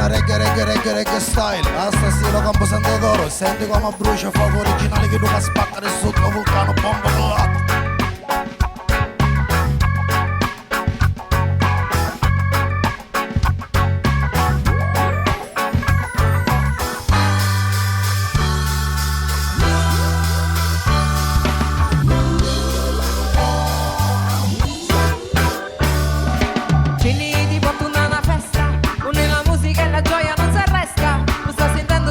Una reggae style, a sta stile campo Santo d'Oro. Senti come brucia fuoco originale che non spacca nel sotto vulcano, bomba colato.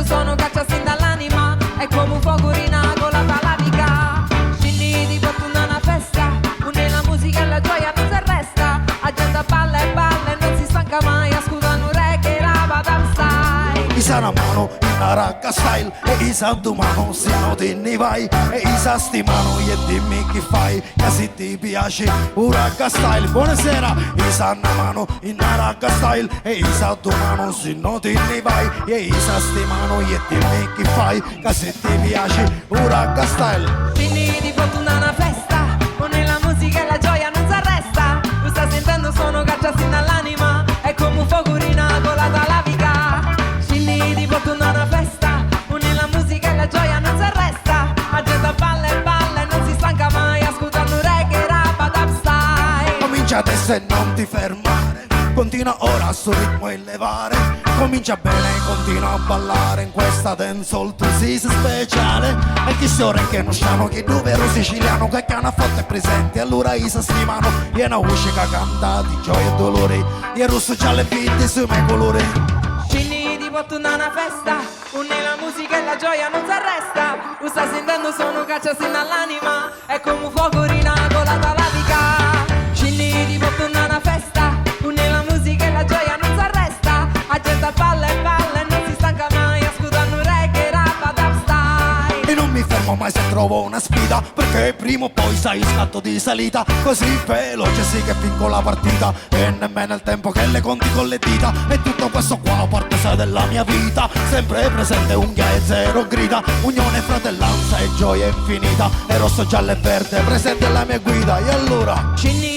Sono caccia sin dall'anima, è come un fuoco rinagolato alla vica. Scinni di fortuna una festa, une la musica e la gioia non si arresta. La gente balla e balla e non si stanca mai, ascoltano reggae e rapa dal style. Isa una mano in una ragga style e isa due mano se non te ne vai. E isa sti mano e dimmi che fai, che se ti piace un ragga style. Buonasera, isa una mano in una ragga style e isa due mano se non te ne vai. E isa sti mano e dimmi che fai, che se ti piace un ragga style. Scinni di fortuna una festa, une la musica e la gioia non si arresta. Tu stai sentendo sono caccia sin dall'anima, è come un fuoco rinagolato alla vica. Scinni di fortuna una festa, une la musica e la gioia non si arresta. La gente balla e non si stanca mai, ascoltando reggae, rapa, dubstyle. Comincia adesso e non ti fermare, continua ora a suo ritmo e levare. Comincia bene, continua a ballare in questa dancehall tu sei speciale. E chi sore che non sanno che tu vero siciliano che cana forte è presente. Allora isa stimano, e una voce che canta di gioia e dolore. E rosso giallo e verde sui miei colori. Scinni di fortuna una festa, une la musica e la gioia non si arresta. Tu stai sentendo sono caccia sin dall'anima, è come un fuoco rinagolato alla vica. Scinni di fortuna una festa, une la musica e la gioia non si arresta. La gente balla e non si stanca mai, ascoltando reggae, rapa, dubstyle. E non mi fermo mai se trovo una sfida, perché prima o poi sai scatto di salita. Così veloce sì che vinco la partita, e nemmeno il tempo che le conti con le dita. E tutto questo qua parte se della mia vita, sempre presente unghia e zero grida. Unione, fratellanza e gioia infinita, e rosso, giallo e verde presente la mia guida. E allora Scinni